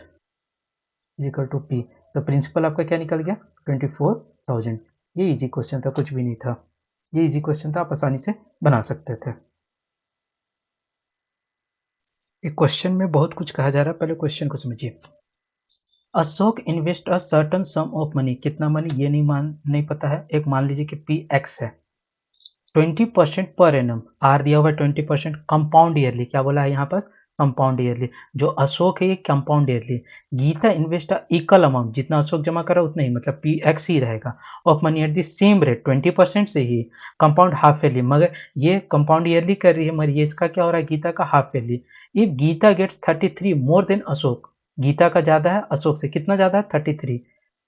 इक्वल टू P। तो प्रिंसिपल आपका क्या निकल गया 24,000। ये इजी क्वेश्चन था, कुछ भी नहीं था, ये इजी क्वेश्चन था, आप आसानी से बना सकते थे। एक क्वेश्चन में बहुत कुछ कहा जा रहा है, पहले क्वेश्चन को समझिए। Ashok invest a certain some of money, कितना मनी ये नहीं पता है, एक मान लीजिए कि पी एक्स है, 20% पर एनम, आर दिया हुआ है 20%, कंपाउंड ईयरली, क्या बोला है यहाँ पर कंपाउंड ईयरली, जो अशोक है ये compound yearly. Geeta invest equal amount, जितना अशोक जमा करा उतना ही, मतलब पी एक्स ही रहेगा, of money at the same rate 20% से ही, कंपाउंड हाफ ईयरली, मगर ये कंपाउंड ईयरली कर रही है, मगर ये इसका क्या हो रहा है गीता का half yearly. If Geeta gets 33 more than Ashok, Geeta का ज्यादा है अशोक से, कितना ज्यादा है 33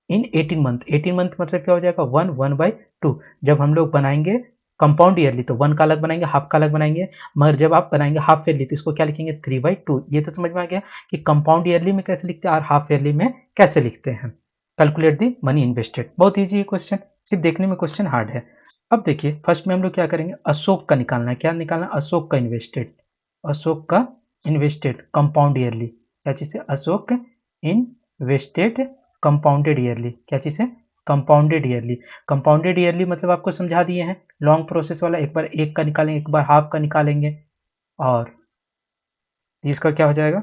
इन 18 मंथ, 18 मंथ मतलब क्या हो जाएगा 1/2। जब हम लोग बनाएंगे कंपाउंड ईयरली तो 1 का अलग बनाएंगे, हाफ का अलग बनाएंगे, मगर जब आप बनाएंगे हाफ ईयरली तो इसको क्या लिखेंगे 3/2। ये तो समझ में आ गया कि कंपाउंड ईयरली में कैसे लिखते हैं और हाफ ईयरली में कैसे लिखते हैं। कैलकुलेट दी मनी इन्वेस्टेड, बहुत ईजी है क्वेश्चन, सिर्फ देखने में क्वेश्चन हार्ड है। अब देखिए फर्स्ट में हम लोग क्या करेंगे, अशोक का निकालना है, क्या निकालना है अशोक का इन्वेस्टेड, अशोक का इन्वेस्टेड कंपाउंड ईयरली, क्या चीज है अशोक इन्वेस्टेड कंपाउंडेड ईयरली, क्या चीज है कंपाउंडेड ईयरली। कंपाउंडेड ईयरली मतलब आपको समझा दिए हैं, लॉन्ग प्रोसेस वाला, एक बार एक का निकालेंगे, एक बार हाफ का निकालेंगे, और इसका क्या हो जाएगा,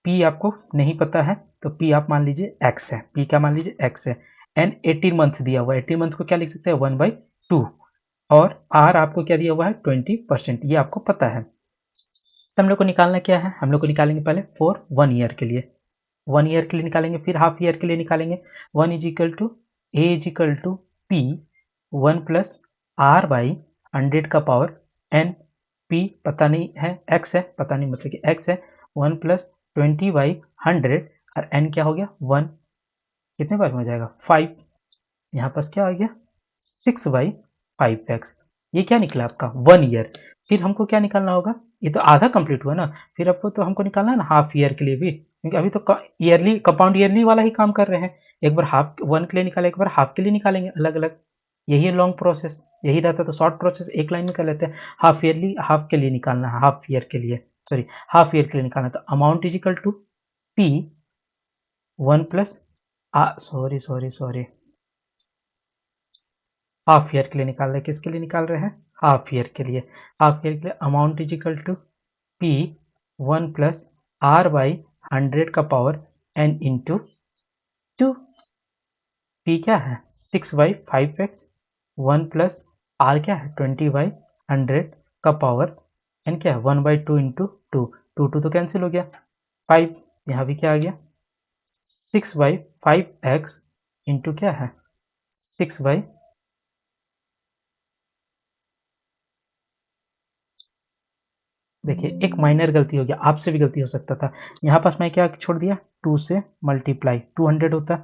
पी आपको नहीं पता है तो पी आप मान लीजिए एक्स है, पी क्या मान लीजिए एक्स है। एन 18 मंथ दिया हुआ है, 18 मंथ को क्या लिख सकते हैं 1/2, और आर आपको क्या दिया हुआ है 20%, ये आपको पता है। तो हम लोग को निकालना क्या है, हम लोग को निकालेंगे पहले फॉर 1 ईयर के लिए, 1 ईयर के लिए निकालेंगे, फिर हाफ ईयर के लिए निकालेंगे। 1 is equal to A is equal to P 1 plus R by 100 का पावर एन, पी पता नहीं है, एक्स है, पता नहीं मतलब कि एक्स है, 1 प्लस 20/100, और एन क्या हो गया 1, कितने बार में हो जाएगा 5, यहाँ पास क्या आ गया 6/5x। ये क्या निकला आपका 1 ईयर। फिर हमको क्या निकालना होगा, ये तो आधा कंप्लीट हुआ ना, फिर आपको तो हमको निकालना है ना हाफ ईयर के लिए भी, क्योंकि अभी तो ईयरली कंपाउंड ईयरली वाला ही काम कर रहे हैं। एक बार हाफ 1 के लिए निकाले, एक बार हाफ के लिए निकालेंगे, अलग अलग। यही है लॉन्ग प्रोसेस, यही रहता तो शॉर्ट प्रोसेस एक लाइन में कर लेते हैं। हाफ ईयरली हाफ के लिए निकालना है, हाफ ईयर के लिए, सॉरी हाफ ईयर के लिए निकालना, तो amount is equal to P 1 plus sorry half year के लिए निकाल रहे हैं, किसके लिए निकाल रहे हैं हाफ ईयर के लिए। हाफ ईयर के लिए amount is equal to P 1 plus R by 100 का पावर एन इंटू 2। पी क्या है 6/5x, 1 प्लस आर क्या है 20/100 का पावर एन क्या है 1/2 इंटू 2, 2 तो कैंसिल हो गया, 5 यहाँ भी क्या आ गया 6/5x इंटू क्या है 6 बाई, देखिए एक माइनर गलती हो गया, आपसे भी गलती हो सकता था। यहाँ पास मैं क्या छोड़ दिया 2 से मल्टीप्लाई, 200 होता,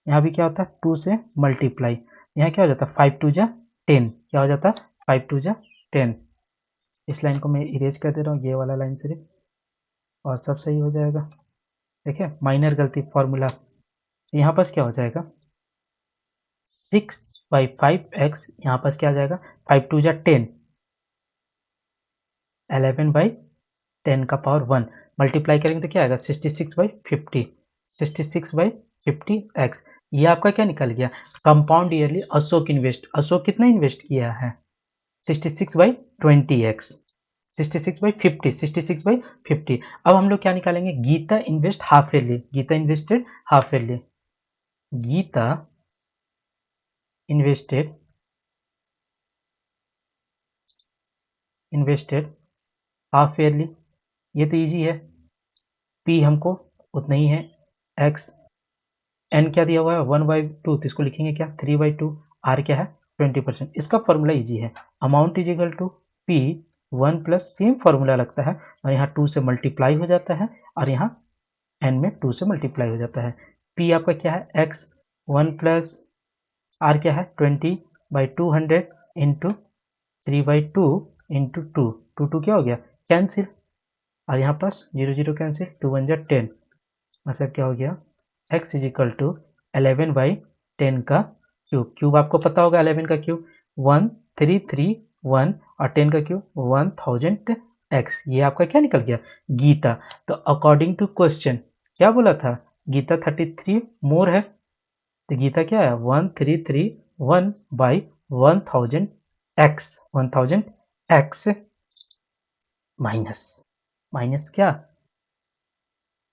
यहाँ भी क्या होता 2 से मल्टीप्लाई, यहाँ क्या हो जाता 5 2 जा 10, क्या हो जाता 5 2 जा 10। इस लाइन को मैं इरेज कर दे रहा हूँ, ये वाला लाइन सिर्फ, और सब सही हो जाएगा। देखिए माइनर गलती फॉर्मूला, यहाँ पास क्या हो जाएगा 6/5x, यहाँ पास क्या आ जाएगा 5 2 जा 10, 11/10 का पावर 1, मल्टीप्लाई करेंगे तो क्या आएगा 66/50, 66/50x। ये आपका क्या निकल गया compound yearly Ashok invest, Ashok कितना इन्वेस्ट किया है 66/20x, 66/50, 66/50। अब हम लोग क्या निकालेंगे Geeta invest half yearly, Geeta invested half yearly, Geeta invested half yearly, ये तो इजी है। पी हमको उतना ही है, एक्स एन क्या दिया हुआ है 1/2, तो इसको लिखेंगे क्या 3/2, आर क्या है 20%। इसका फॉर्मूला इजी है, amount is equal to P 1 plus same formula लगता है, और यहाँ 2 से मल्टीप्लाई हो जाता है, और यहाँ एन में 2 से मल्टीप्लाई हो जाता है। पी आपका क्या है एक्स 1 प्लस आर क्या है 20/200 इंटू 3/2 इंटू 2, 2 क्या हो गया कैंसिल, और यहाँ पास 0 0 कैंसिल, 2 1 जा 10, मतलब क्या हो गया x इज इक्वल टू 11/10 का क्यूब, क्यूब आपको पता होगा 11 का क्यूब 1331, और 10 का क्यूब 1000x, ये आपका क्या निकल गया गीता। तो अकॉर्डिंग टू क्वेश्चन क्या बोला था गीता 33 मोर है, तो गीता क्या है 1331/1000x, 1000x माइनस, माइनस क्या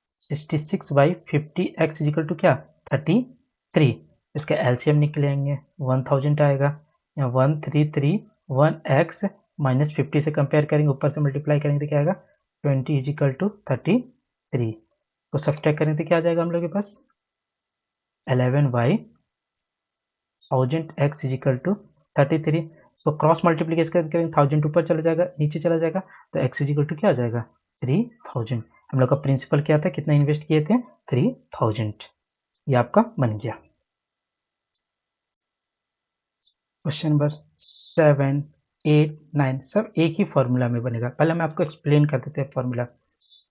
66/50x इज इक्वल टू क्या 33, इसका एलसीएम निकलेंगे 1000 आएगा, यहाँ 1331x माइनस 50 से कंपेयर करेंगे, ऊपर से मल्टीप्लाई करेंगे तो क्या आएगा 20 इज इक्वल टू 33, को सब्ट्रैक्ट करेंगे तो क्या आ जाएगा हम लोग के पास 11/1000x इज इक्वल टू 33, इसको क्रॉस मल्टीप्लीकेशन करेंगे 1000 ऊपर चला जाएगा नीचे चला जाएगा, तो x इज इक्वल टू क्या आ जाएगा 3000। हम लोग का प्रिंसिपल क्या था कितना इन्वेस्ट किए थे 3000, ये आपका बन गया। क्वेश्चन नंबर 7 8 9 सब एक ही फॉर्मूला में बनेगा, पहले मैं आपको एक्सप्लेन कर देते हैं फॉर्मूला।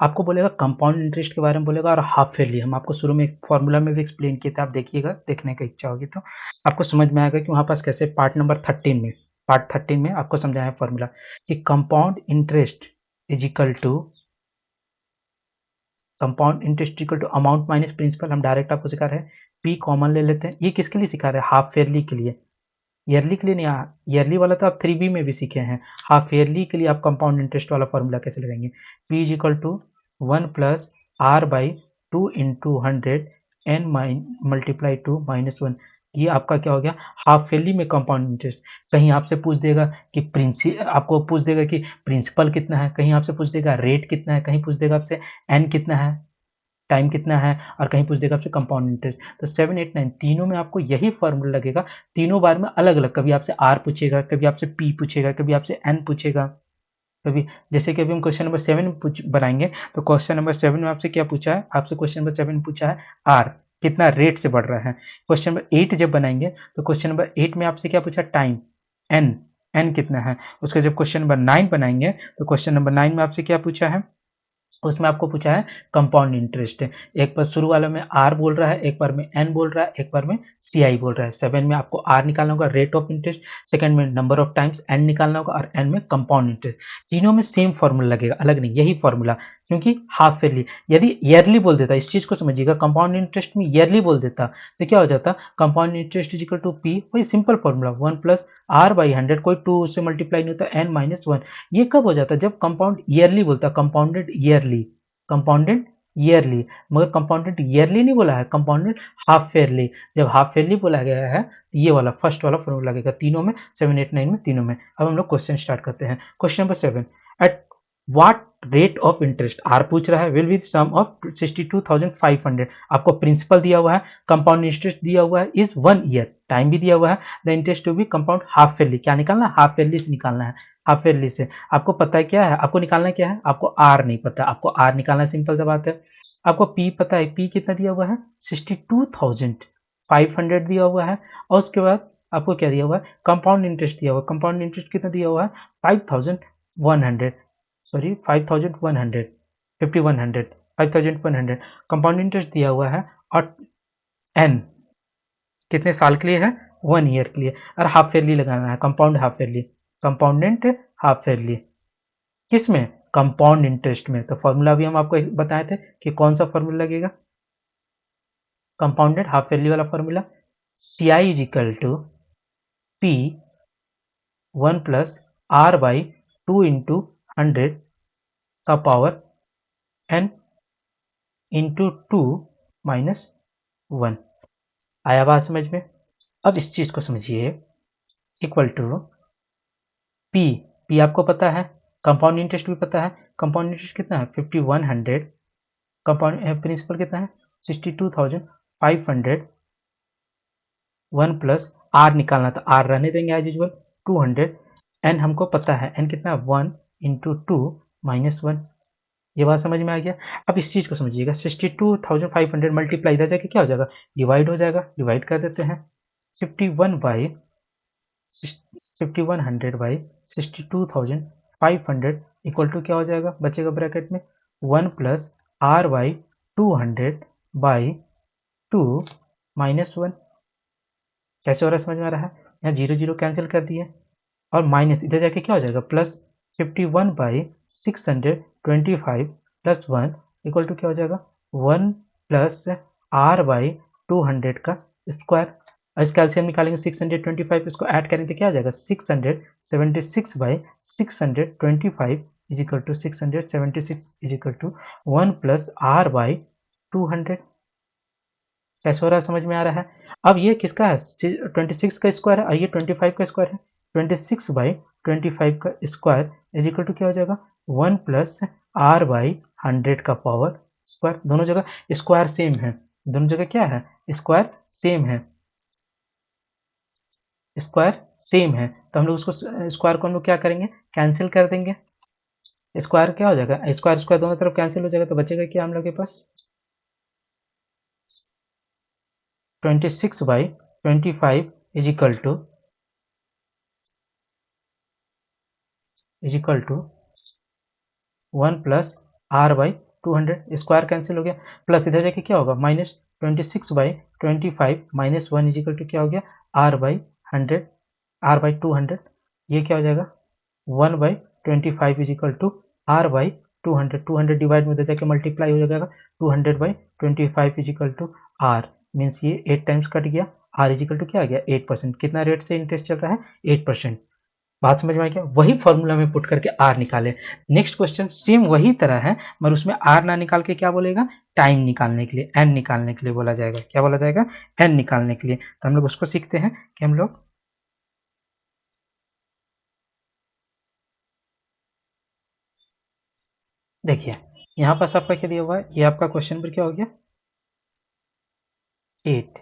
आपको बोलेगा कंपाउंड इंटरेस्ट के बारे में बोलेगा, और हाफ ईयरली हम आपको शुरू में एक फॉर्मूला में भी एक्सप्लेन किए थे, आप देखिएगा, देखने का इच्छा होगी तो आपको समझ में आएगा कि वहाँ पास कैसे पार्ट नंबर 13 में, पार्ट 13 में आपको समझाया है फॉर्मूला कि compound interest is equal to, compound interest equal to amount minus principal, हम डायरेक्ट आपको सिखा रहे हैं p कॉमन ले लेते हैं। ये किसके लिए सिखा रहे हैं? हाफ ईयरली के लिए, ईयरली के लिए नहीं। ईयरली वाला तो आप 3B में भी सीखे हैं। हाफ ईयरली के लिए आप कंपाउंड इंटरेस्ट वाला फॉर्मूला कैसे लगाएंगे? p is equal to 1 plus R by 2 into 100 N multiply two -1। ये आपका क्या हो गया? हाफ ईयरली में कंपाउंड इंटरेस्ट। कहीं आपसे पूछ देगा कि आपको पूछ देगा कि प्रिंसिपल कितना है, कहीं आपसे पूछ देगा रेट कितना है, कहीं पूछ देगा आपसे एन कितना है, टाइम कितना है, और कहीं पूछ देगा आपसे कंपाउंड इंटरेस्ट। तो 7, 8, 9 तीनों में आपको यही फॉर्मूला लगेगा। तीनों बार में अलग अलग, कभी आपसे आर पूछेगा, कभी आपसे पी पूछेगा, कभी आपसे एन पूछेगा, कभी जैसे कि अभी हम क्वेश्चन नंबर 7 बनाएंगे। तो क्वेश्चन नंबर 7 में आपसे क्या पूछा है? आपसे क्वेश्चन नंबर 7 में पूछा है आर कितना रेट से बढ़ रहा है। क्वेश्चन नंबर 8 जब बनाएंगे तो क्वेश्चन नंबर 8 में आपसे क्या पूछा? टाइम, एन, एन कितना है। उसके जब क्वेश्चन नंबर 9 बनाएंगे तो क्वेश्चन नंबर 9 में आपसे क्या पूछा है? उसमें आपको पूछा है कंपाउंड इंटरेस्ट। एक बार शुरू वाले में आर बोल रहा है, एक बार में एन बोल रहा है, एक बार में सी आई बोल रहा है। 7 में आपको आर निकालना होगा, रेट ऑफ इंटरेस्ट। सेकंड में नंबर ऑफ टाइम्स एन निकालना होगा, और एन में कंपाउंड इंटरेस्ट। तीनों में सेम फॉर्मूला लगेगा, अलग नहीं, यही फॉर्मूला। क्योंकि हाफ ईयरली, यदि ईयरली बोल देता, इस चीज को समझिएगा, कंपाउंड इंटरेस्ट में ईयरली बोल देता तो क्या हो जाता? Compound interest is equal to P, वही simple formula 1 plus R by 100, कोई 2 से मल्टीप्लाई नहीं होता, एन माइनस 1। ये कब हो जाता? जब कंपाउंड ईयरली बोलता, कंपाउंडेड ईयरली, कंपाउंडेड ईयरली। मगर कंपाउंडेड ईयरली नहीं बोला है, कंपाउंडेड हाफ ईयरली। जब हाफ ईयरली बोला गया है तो ये वाला फर्स्ट वाला फॉर्मूला लगेगा तीनों में, 7, 8, 9 में, तीनों में। अब हम लोग क्वेश्चन स्टार्ट करते हैं। Question number 7, at what rate of interest, R पूछ रहा है, विल बी सम ऑफ 62,500। आपको प्रिंसिपल दिया हुआ है, कंपाउंड इंटरेस्ट दिया हुआ है इज 1 ईयर, टाइम भी दिया हुआ है। The interest to be compound half yearly. क्या निकालना है? हाफ ईयरली से निकालना है। हाफ ईयरली से आपको पता है क्या है? आपको निकालना क्या है? आपको आर नहीं पता, आपको आर निकालना सिंपल सा बात है। आपको पी पता है, पी कितना दिया हुआ है? 62,500 दिया हुआ है। और उसके बाद आपको क्या दिया हुआ है? कंपाउंड इंटरेस्ट दिया हुआ है। कंपाउंड इंटरेस्ट कितना दिया हुआ है? 5,100, सॉरी 5,100, 5,100, 5,100 कंपाउंड इंटरेस्ट दिया हुआ है। और एन कितने साल के लिए है? 1 ईयर के लिए। और हाफ ईयरली लगाना है, compound half yearly, compounded half yearly. किस में? कंपाउंड इंटरेस्ट में। तो फॉर्मूला भी हम आपको बताए थे कि कौन सा फॉर्मूला लगेगा? कंपाउंडेड हाफ ईयरली वाला formula. C I is equal to P 1 plus R by 2 into 100 का पावर एन इंटू 2 माइनस 1। आया बात समझ में? अब इस चीज को समझिए, इक्वल टू पी, पी आपको पता है, कंपाउंड इंटरेस्ट भी पता है। कंपाउंड इंटरेस्ट कितना है? 5,100। कंपाउंड प्रिंसिपल कितना है? 62,500। 1 प्लस आर निकालना था, आर रहने देंगे एज यूजल, 200। एन हमको पता है, एन कितना है? 1 इंटू 2 माइनस 1। ये बात समझ में आ गया? अब इस चीज को समझिएगा, 62,500 मल्टीप्लाई इधर जाके क्या हो जाएगा? डिवाइड हो जाएगा, डिवाइड कर देते हैं। 51 बाई 5100 बाई 62,500 इक्वल टू क्या हो जाएगा? बचेगा ब्रैकेट में 1 plus R by 200 by 2 minus 1। कैसे हो रहा है? समझ में आ रहा है? यहाँ जीरो जीरो कैंसिल कर दिए, और माइनस इधर जाके क्या हो जाएगा? Plus 51 by 625 plus 1 equal to क्या हो जाएगा? 1 प्लस आर बाई 200 का स्क्वायर। इसका एलसीएम निकालेंगे 625, इसको ऐड करेंगे तो क्या आ जाएगा? 676 by 625 is equal to 676 is equal to 1 plus R by 200। कैसे हो रहा है? समझ में आ रहा है? अब ये किसका है? 26 का स्क्वायर है, और ये 25 का स्क्वायर है। 26 बाई 25 का स्क्वायर इज इक्वल टू क्या हो जाएगा? 1 प्लस आर बाई 100 का पावर स्क्वायर। दोनों जगह स्क्वायर सेम है, दोनों जगह क्या है? स्क्वायर सेम है, स्क्वायर सेम है। तो हम लोग उसको स्क्वायर को हम लोग क्या करेंगे? कैंसिल कर देंगे। स्क्वायर क्या हो जाएगा? स्क्वायर स्क्वायर दोनों तरफ कैंसिल हो जाएगा, तो बचेगा क्या हम लोग के पास? 26 by 25 is equal to 1 plus R by 200। Square cancel हो गया, प्लस इधर जाके क्या होगा? Minus 26 by 25 minus 1 is equal to क्या हो गया? R by 100, R by 200। ये क्या हो जाएगा? 1 by 25 is equal to R by 200। 200 divide में उधर जाके मल्टीप्लाई हो जाएगा, 200 by 25 is equal to are. Means ये 8 टाइम्स कट गया, आर इजिकल टू क्या आ गया 8%। कितना रेट से इंटरेस्ट चल रहा है 8%। बात समझ में आ गया। वही फॉर्मूला में पुट करके आर निकाले। नेक्स्ट क्वेश्चन सेम वही तरह है, मगर उसमें आर ना निकाल के क्या बोलेगा, टाइम निकालने के लिए, एन निकालने के लिए बोला जाएगा। क्या बोला जाएगा, एन निकालने के लिए। तो हम लोग उसको सीखते हैं कि हम लोग देखिए यहाँ पास आपका क्या दिया हुआ है, ये आपका क्वेश्चन नंबर क्या हो गया 8।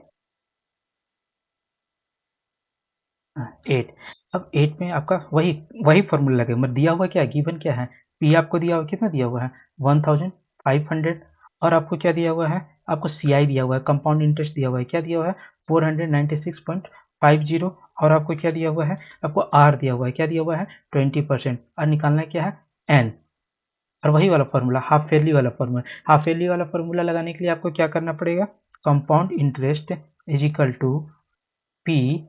8। अब 8 में आपका वही वही फॉर्मूला लगे, मतलब दिया हुआ क्या है, गिवन क्या है, पी आपको दिया हुआ कितना दिया हुआ है 1500, और आपको क्या दिया हुआ है, आपको सी आई दिया हुआ है, कंपाउंड इंटरेस्ट दिया हुआ है, क्या दिया हुआ है 496.50, और आपको क्या दिया हुआ है, आपको आर दिया हुआ है, क्या दिया हुआ है 20%, और निकालना क्या है एन। और वही वाला फॉर्मूला हाफ ईयरली वाला फॉर्मूला, हाफ ईयरली वाला फॉर्मूला लगाने के लिए आपको क्या करना पड़ेगा, compound interest is equal to P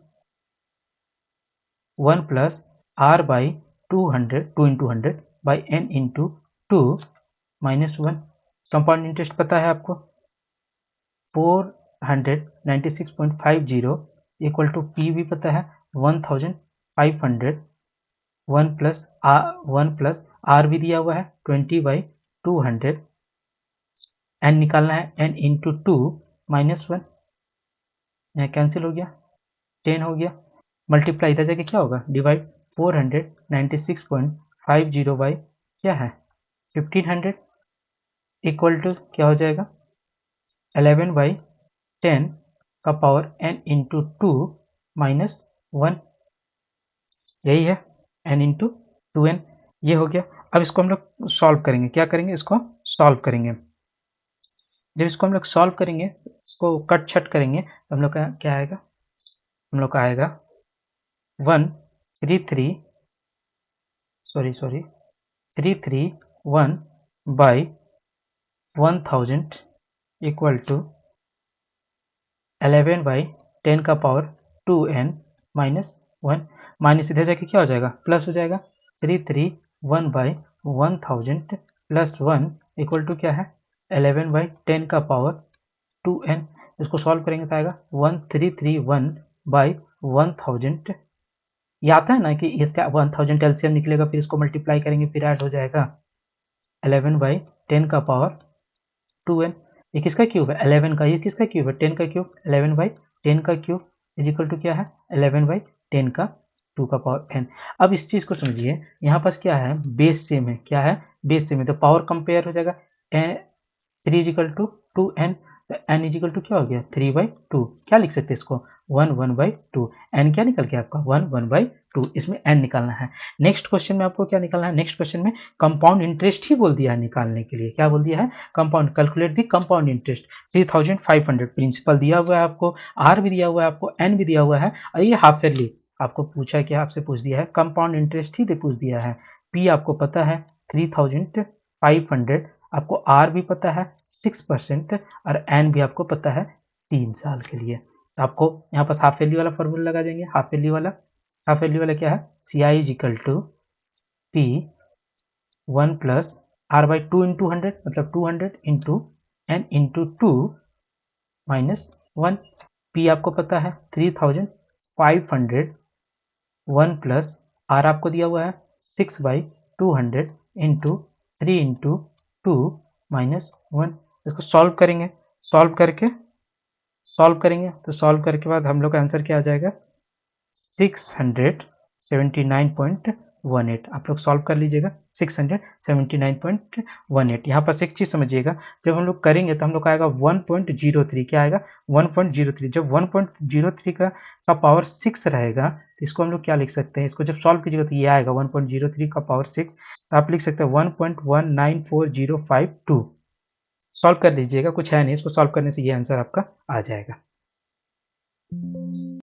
1 plus R by 200, 2 into 100 by N into 2 minus 1। Compound interest पता है आपको 496.50 इक्वल टू पी भी पता है 1500, 1 प्लस आर भी दिया हुआ है 20/200, एन निकालना है एन इंटू 2 माइनस 1, यहाँ कैंसिल हो गया 10 हो गया, मल्टीप्लाई इधर जाके क्या होगा डिवाइड 496.50 बाई क्या है 1500 इक्वल टू क्या हो जाएगा 11/10 का पावर n इंटू 2 माइनस 1, यही है n इंटू 2n, ये हो गया। अब इसको हम लोग सॉल्व करेंगे, क्या करेंगे इसको सॉल्व करेंगे। जब इसको हम लोग सॉल्व करेंगे, इसको कट छट करेंगे, तो हम लोग का क्या आएगा, हम लोग का आएगा 331 बाई 1000 इक्वल टू 11/10 का पावर 2n माइनस 1, माइनस इधर जाके क्या हो जाएगा प्लस हो जाएगा, 331/1000 प्लस 1 इक्वल टू क्या है 11/10 का पावर 2n। इसको सॉल्व करेंगे तो आएगा 1331/1000। ये आता है ना कि इसका 1000 एलसीएम निकलेगा, फिर इसको मल्टीप्लाई करेंगे, फिर ऐड हो जाएगा 11/10 का पावर 2n। ये किसका क्यूब है 11 का, ये किसका क्यूब है 10 का क्यूब, 11/10 का क्यूब इज इक्वल टू क्या है 11/10 का 2 का पावर n। अब इस चीज़ को समझिए, यहाँ पास क्या है बेस सेम है, क्या है बेस सेम है, तो पावर कंपेयर हो जाएगा 3 इज इक्वल टू 2n, तो n इज इक्वल टू क्या हो गया 3/2। क्या लिख सकते हैं इसको 1/2, n क्या निकल गया आपका 1/2, इसमें n निकालना है। नेक्स्ट क्वेश्चन में आपको क्या निकालना है, नेक्स्ट क्वेश्चन में कंपाउंड इंटरेस्ट ही बोल दिया है निकालने के लिए, क्या बोल दिया है compound, calculate the compound interest 3500, principal दिया हुआ है आपको, आर भी दिया हुआ है आपको, एन भी दिया हुआ है, और ये हाफ ईयरली आपको पूछा है, क्या आपसे पूछ दिया है कंपाउंड इंटरेस्ट ही पूछ दिया है। पी आपको पता है 3500, आपको आर भी पता है 6%, और एन भी आपको पता है 3 साल के लिए। तो आपको यहाँ पर हाफ ईयरली वाला फॉर्मूला लगा देंगे, हाफ ईयरली वाला क्या है C I is equal to P 1 plus R by 2 into 100, मतलब 200 into N into 2 minus 1। P आपको पता है 3500, 1 प्लस आर आपको दिया हुआ है 6/200 इंटू 3 इंटू 2 माइनस 1। इसको सॉल्व करेंगे, सॉल्व करके सॉल्व करेंगे तो सॉल्व करके बाद हम लोग का आंसर क्या आ जाएगा 679.18। आप लोग सॉल्व कर लीजिएगा 679.18। यहाँ पर एक चीज़ समझिएगा, जब हम लोग करेंगे तो हम लोग का आएगा 1.03, क्या आएगा 1.03। जब 1.03 का पावर 6 रहेगा तो इसको हम लोग क्या लिख सकते हैं, इसको जब सॉल्व कीजिएगा तो ये आएगा 1.03 का पावर 6, तो आप लिख सकते हैं 1.194052। सॉल्व कर लीजिएगा, कुछ है नहीं, इसको सॉल्व करने से ये आंसर आपका आ जाएगा।